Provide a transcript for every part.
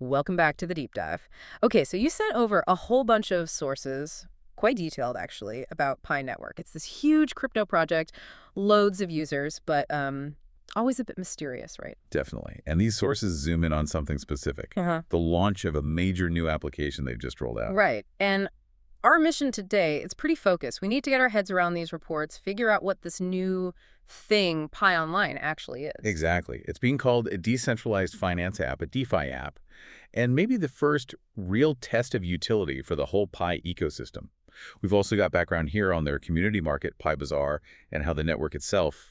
Welcome back to the deep dive. Okay, so you sent over a whole bunch of sources, quite detailed actually, about Pi Network. It's this huge crypto project, loads of users, but always a bit mysterious, right? Definitely. And these sources zoom in on something specific. Uh-huh. The launch of a major new application they've just rolled out. Right. And our mission today, it's pretty focused. We need to get our heads around these reports, figure out what this new thing, PiOnline, actually is. Exactly. It's being called a decentralized finance app, a DeFi app, and maybe the first real test of utility for the whole Pi ecosystem. We've also got background here on their community market, PiBazar, and how the network itself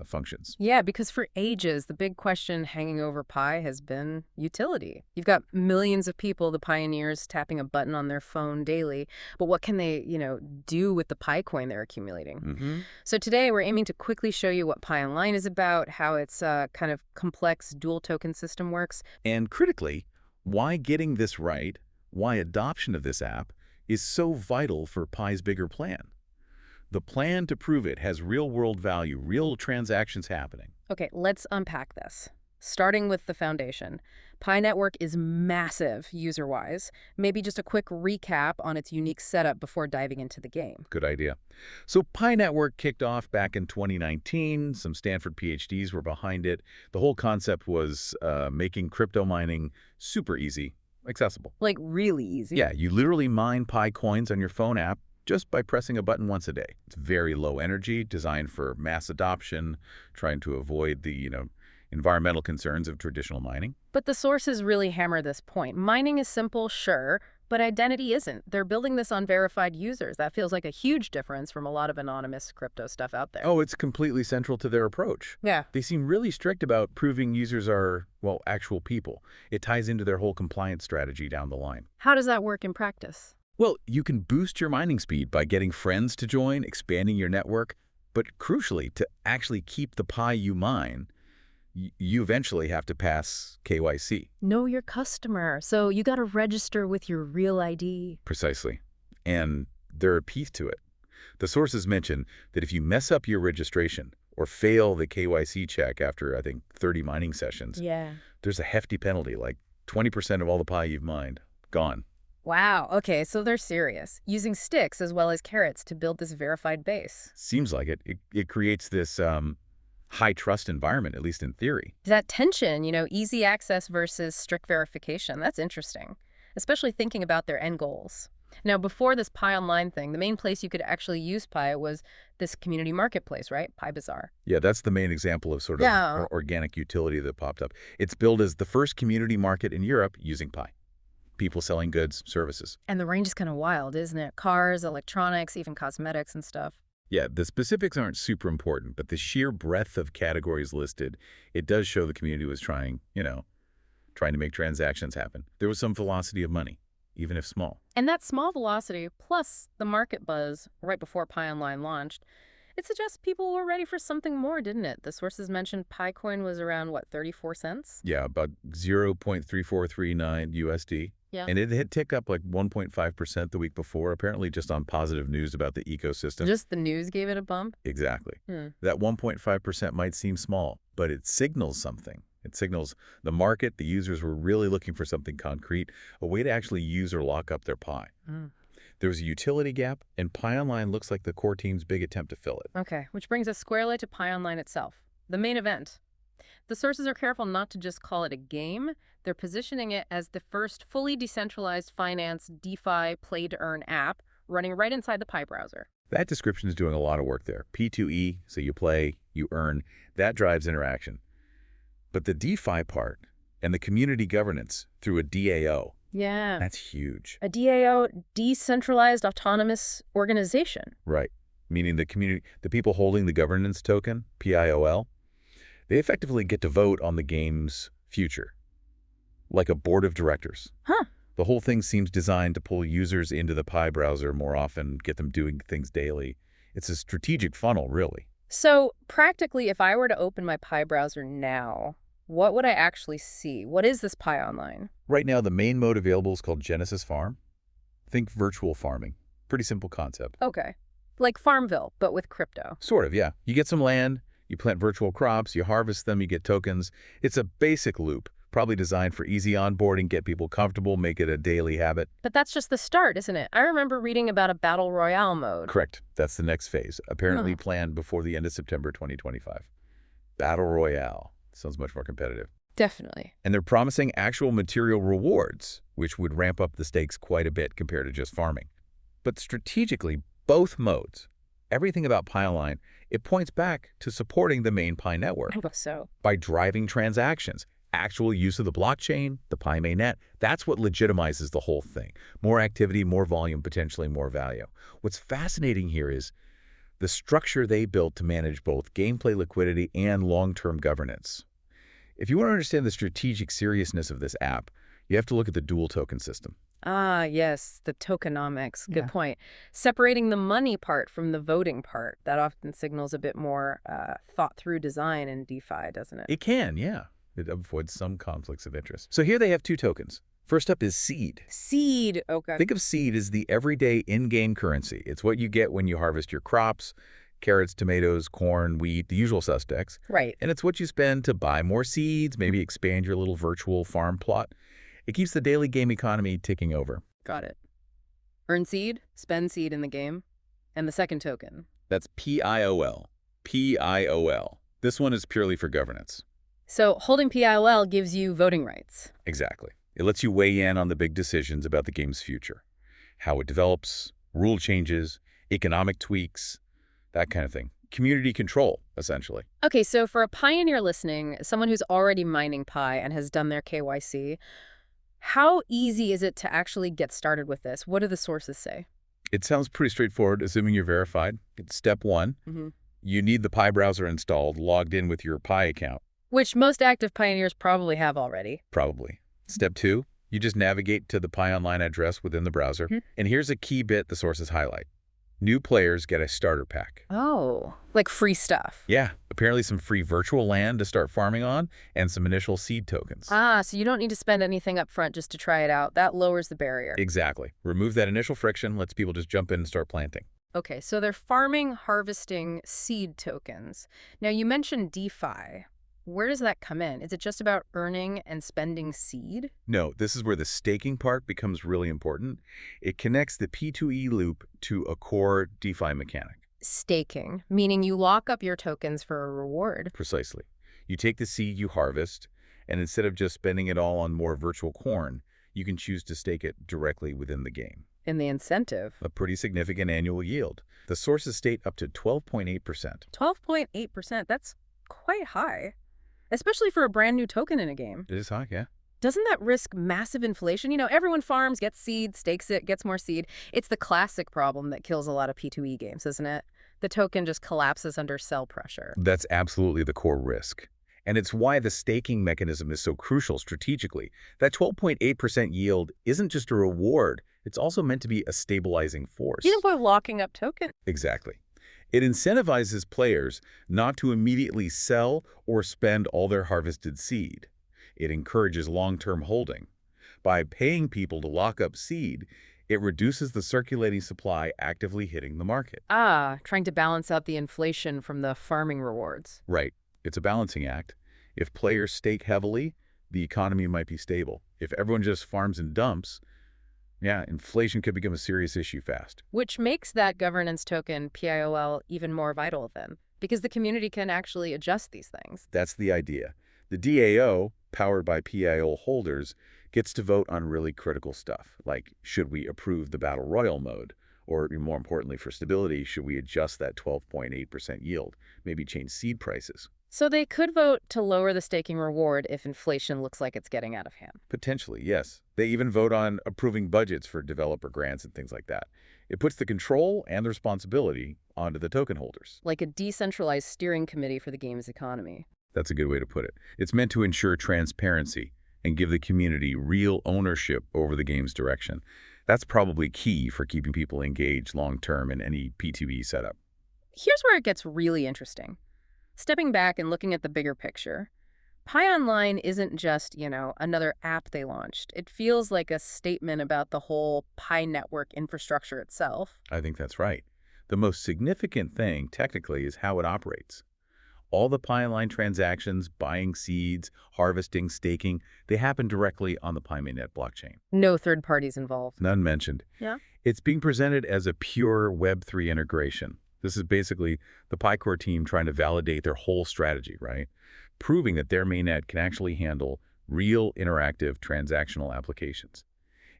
functions. Yeah, because for ages, the big question hanging over Pi has been utility. You've got millions of people, the pioneers, tapping a button on their phone daily. But what can they, do with the Pi coin they're accumulating? So today, we're aiming to quickly show you what PiOnline is about, how its kind of complex dual token system works. And critically, why getting this right, why adoption of this app, is so vital for Pi's bigger plan. The plan to prove it has real-world value, real transactions happening. Okay, let's unpack this. Starting with the foundation. Pi Network is massive user-wise. Maybe just a quick recap on its unique setup before diving into the game. Good idea. So Pi Network kicked off back in 2019. Some Stanford PhDs were behind it. The whole concept was making crypto mining super easy, accessible. Like really easy? Yeah, you literally mine Pi coins on your phone app just by pressing a button once a day. It's very low energy, designed for mass adoption, trying to avoid the, environmental concerns of traditional mining. But the sources really hammer this point. Mining is simple, sure, but identity isn't. They're building this on verified users. That feels like a huge difference from a lot of anonymous crypto stuff out there. Oh, it's completely central to their approach. Yeah. They seem really strict about proving users are, well, actual people. It ties into their whole compliance strategy down the line. How does that work in practice? Well, you can boost your mining speed by getting friends to join, expanding your network, but crucially, to actually keep the Pi you mine, you eventually have to pass KYC. Know your customer. So you got to register with your real ID. Precisely. And there are teeth to it. The sources mention that if you mess up your registration or fail the KYC check after, I think, 30 mining sessions, there's a hefty penalty, like 20% of all the Pi you've mined, gone. Wow. Okay, so they're serious. Using sticks as well as carrots to build this verified base. Seems like it. It creates this high-trust environment, at least in theory. That tension, easy access versus strict verification, that's interesting, especially thinking about their end goals. Now, before this PiOnline thing, the main place you could actually use Pi was this community marketplace, right? PiBazar. Yeah, that's the main example of sort of organic utility that popped up. It's billed as the first community market in Europe using Pi. People selling goods, services. And the range is kind of wild, isn't it? Cars, electronics, even cosmetics and stuff. Yeah, the specifics aren't super important, but the sheer breadth of categories listed, it does show the community was trying to make transactions happen. There was some velocity of money, even if small. And that small velocity, plus the market buzz right before PiOnline launched, it suggests people were ready for something more, didn't it? The sources mentioned Pi coin was around, 34 cents? Yeah, about 0.3439 USD. Yeah. And it had ticked up like 1.5% the week before, apparently just on positive news about the ecosystem. Just the news gave it a bump? Exactly. That 1.5% might seem small, but it signals something. It signals the market, the users were really looking for something concrete, a way to actually use or lock up their Pi. There was a utility gap, and PiOnline looks like the core team's big attempt to fill it. Okay, which brings us squarely to PiOnline itself, the main event. The sources are careful not to just call it a game. They're positioning it as the first fully decentralized finance DeFi play-to-earn app running right inside the Pi browser. That description is doing a lot of work there. P2E, so you play, you earn, that drives interaction. But the DeFi part and the community governance through a DAO, yeah, that's huge. A DAO, decentralized autonomous organization. Right, meaning the community, the people holding the governance token, PIOL, they effectively get to vote on the game's future, like a board of directors. The whole thing seems designed to pull users into the Pi browser more often, get them doing things daily. It's a strategic funnel, really. So practically, if I were to open my Pi browser now, what would I actually see? What is this PiOnline? Right now, the main mode available is called Genesis Farm. Think virtual farming. Pretty simple concept. Okay. Like Farmville, but with crypto. Sort of, yeah. You get some land, you plant virtual crops, you harvest them, you get tokens. It's a basic loop, probably designed for easy onboarding, get people comfortable, make it a daily habit. But that's just the start, isn't it? I remember reading about a battle royale mode. Correct. That's the next phase, apparently planned before the end of September 2025. Battle Royale. Sounds much more competitive. Definitely. And they're promising actual material rewards, which would ramp up the stakes quite a bit compared to just farming. But strategically, both modes, everything about PiOnline, it points back to supporting the main Pi network. I guess so. By driving transactions, actual use of the blockchain, the Pi mainnet, that's what legitimizes the whole thing. More activity, more volume, potentially more value. What's fascinating here is the structure they built to manage both gameplay liquidity and long-term governance. If you want to understand the strategic seriousness of this app, you have to look at the dual token system. Ah, yes, the tokenomics. Good point. Separating the money part from the voting part, that often signals a bit more thought-through design in DeFi, doesn't it? It can, yeah. It avoids some conflicts of interest. So here they have two tokens. First up is Seed. Seed. Okay. Think of Seed as the everyday in-game currency. It's what you get when you harvest your crops, carrots, tomatoes, corn, wheat, the usual suspects. Right. And it's what you spend to buy more seeds, maybe expand your little virtual farm plot. It keeps the daily game economy ticking over. Got it. Earn seed, spend seed in the game, and the second token. That's PiOL. PiOL. This one is purely for governance. So holding PiOL gives you voting rights. Exactly. It lets you weigh in on the big decisions about the game's future. How it develops, rule changes, economic tweaks, that kind of thing. Community control, essentially. Okay, so for a pioneer listening, someone who's already mining Pi and has done their KYC, how easy is it to actually get started with this? What do the sources say? It sounds pretty straightforward, assuming you're verified. It's step one. Mm-hmm. You need the Pi browser installed, logged in with your Pi account. Which most active pioneers probably have already. Probably. Step two, you just navigate to the PiOnline address within the browser. And here's a key bit the sources highlight. New players get a starter pack. Oh, like free stuff. Yeah, apparently some free virtual land to start farming on and some initial seed tokens. Ah, so you don't need to spend anything up front just to try it out. That lowers the barrier. Exactly. Remove that initial friction, lets people just jump in and start planting. Okay, so they're farming, harvesting seed tokens. Now, you mentioned DeFi. Where does that come in? Is it just about earning and spending seed? No, this is where the staking part becomes really important. It connects the P2E loop to a core DeFi mechanic. Staking, meaning you lock up your tokens for a reward. Precisely. You take the seed you harvest, and instead of just spending it all on more virtual corn, you can choose to stake it directly within the game. In the incentive. A pretty significant annual yield. The sources state up to 12.8%. 12.8%, that's quite high. Especially for a brand new token in a game. It is high, yeah. Doesn't that risk massive inflation? You know, everyone farms, gets seed, stakes it, gets more seed. It's the classic problem that kills a lot of P2E games, isn't it? The token just collapses under sell pressure. That's absolutely the core risk. And it's why the staking mechanism is so crucial strategically. That 12.8% yield isn't just a reward. It's also meant to be a stabilizing force. You know, by locking up tokens. Exactly. It incentivizes players not to immediately sell or spend all their harvested seed. It encourages long-term holding. By paying people to lock up seed, it reduces the circulating supply actively hitting the market. Ah, trying to balance out the inflation from the farming rewards. Right. It's a balancing act. If players stake heavily, the economy might be stable. If everyone just farms and dumps, yeah, inflation could become a serious issue fast. Which makes that governance token, PiOL, even more vital then, because the community can actually adjust these things. That's the idea. The DAO, powered by PiOL holders, gets to vote on really critical stuff, like should we approve the Battle Royale mode? Or more importantly for stability, should we adjust that 12.8% yield? Maybe change seed prices? So they could vote to lower the staking reward if inflation looks like it's getting out of hand. Potentially, yes. They even vote on approving budgets for developer grants and things like that. It puts the control and the responsibility onto the token holders. Like a decentralized steering committee for the game's economy. That's a good way to put it. It's meant to ensure transparency and give the community real ownership over the game's direction. That's probably key for keeping people engaged long-term in any P2E setup. Here's where it gets really interesting. Stepping back and looking at the bigger picture, PiOnline isn't just, another app they launched. It feels like a statement about the whole Pi network infrastructure itself. I think that's right. The most significant thing, technically, is how it operates. All the PiOnline transactions, buying seeds, harvesting, staking, they happen directly on the PiMainnet blockchain. No third parties involved. None mentioned. Yeah. It's being presented as a pure Web3 integration. This is basically the PiCore team trying to validate their whole strategy, right? Proving that their mainnet can actually handle real interactive transactional applications.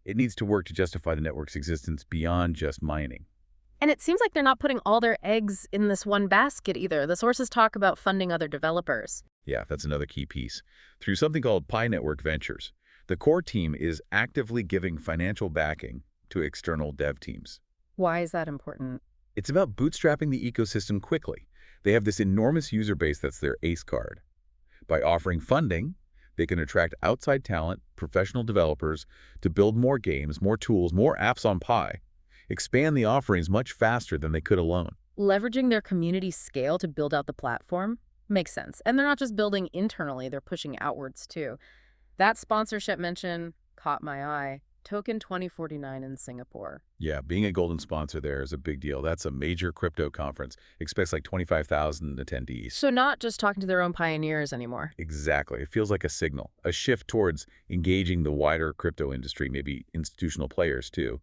It needs to work to justify the network's existence beyond just mining. And it seems like they're not putting all their eggs in this one basket either. The sources talk about funding other developers. Yeah, that's another key piece. Through something called Pi Network Ventures, the core team is actively giving financial backing to external dev teams. Why is that important? It's about bootstrapping the ecosystem quickly. They have this enormous user base that's their ace card. By offering funding, they can attract outside talent, professional developers, to build more games, more tools, more apps on Pi, expand the offerings much faster than they could alone. Leveraging their community scale to build out the platform makes sense. And they're not just building internally, they're pushing outwards too. That sponsorship mention caught my eye. Token 2049 in Singapore. Yeah, being a golden sponsor there is a big deal. That's a major crypto conference. Expects like 25,000 attendees. So not just talking to their own pioneers anymore. Exactly. It feels like a signal, a shift towards engaging the wider crypto industry, maybe institutional players too.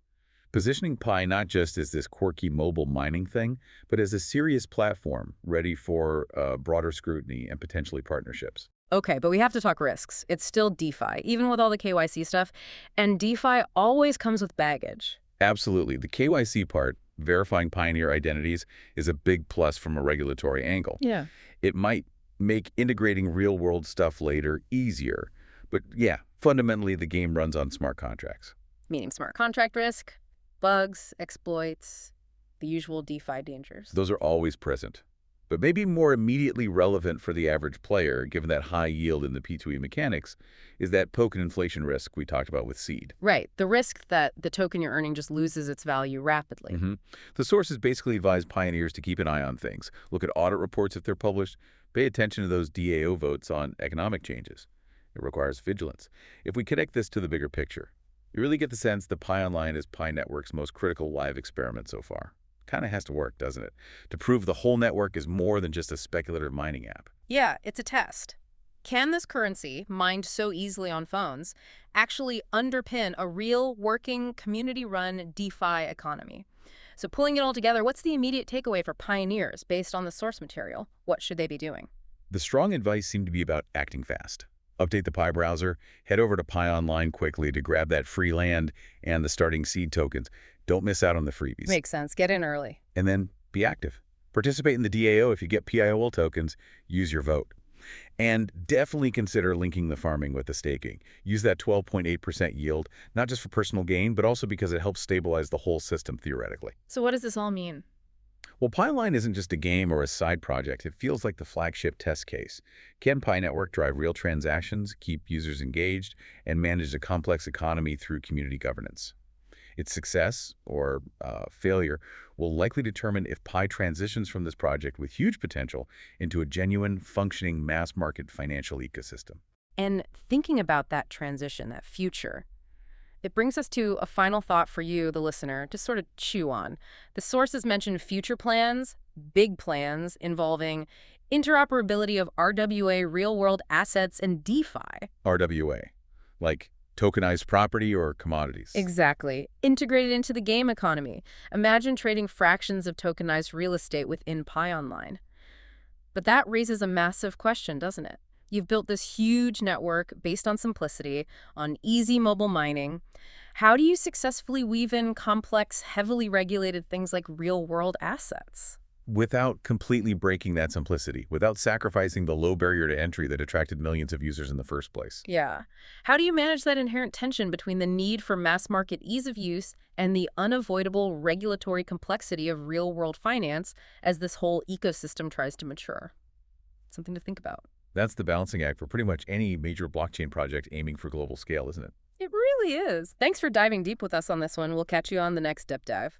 Positioning Pi not just as this quirky mobile mining thing, but as a serious platform ready for broader scrutiny and potentially partnerships. Okay, but we have to talk risks. It's still DeFi, even with all the KYC stuff. And DeFi always comes with baggage. Absolutely. The KYC part, verifying pioneer identities, is a big plus from a regulatory angle. Yeah. It might make integrating real-world stuff later easier. But yeah, fundamentally, the game runs on smart contracts. Meaning smart contract risk, bugs, exploits, the usual DeFi dangers. Those are always present. But maybe more immediately relevant for the average player, given that high yield in the P2E mechanics, is that token inflation risk we talked about with seed. Right. The risk that the token you're earning just loses its value rapidly. The sources basically advise pioneers to keep an eye on things. Look at audit reports if they're published. Pay attention to those DAO votes on economic changes. It requires vigilance. If we connect this to the bigger picture, you really get the sense that PiOnline is Pi Network's most critical live experiment so far. Kind of has to work, doesn't it? To prove the whole network is more than just a speculative mining app. Yeah, it's a test. Can this currency, mined so easily on phones, actually underpin a real, working, community-run DeFi economy? So pulling it all together, what's the immediate takeaway for pioneers based on the source material? What should they be doing? The strong advice seemed to be about acting fast. Update the Pi browser, head over to PiOnline quickly to grab that free land and the starting seed tokens. Don't miss out on the freebies. Makes sense. Get in early. And then be active. Participate in the DAO if you get PIOL tokens. Use your vote. And definitely consider linking the farming with the staking. Use that 12.8% yield, not just for personal gain, but also because it helps stabilize the whole system theoretically. So what does this all mean? Well, PiOnline isn't just a game or a side project. It feels like the flagship test case. Can Pi Network drive real transactions, keep users engaged, and manage a complex economy through community governance? Its success, or failure, will likely determine if Pi transitions from this project with huge potential into a genuine, functioning mass-market financial ecosystem. And thinking about that transition, that future, it brings us to a final thought for you, the listener, to sort of chew on. The sources mention future plans, big plans, involving interoperability of RWA real-world assets and DeFi. RWA, like tokenized property or commodities. Exactly. Integrated into the game economy. Imagine trading fractions of tokenized real estate within PiOnline. But that raises a massive question, doesn't it? You've built this huge network based on simplicity, on easy mobile mining. How do you successfully weave in complex, heavily regulated things like real-world assets? Without completely breaking that simplicity, without sacrificing the low barrier to entry that attracted millions of users in the first place. Yeah. How do you manage that inherent tension between the need for mass-market ease of use and the unavoidable regulatory complexity of real-world finance as this whole ecosystem tries to mature? Something to think about. That's the balancing act for pretty much any major blockchain project aiming for global scale, isn't it? It really is. Thanks for diving deep with us on this one. We'll catch you on the next Deep Dive.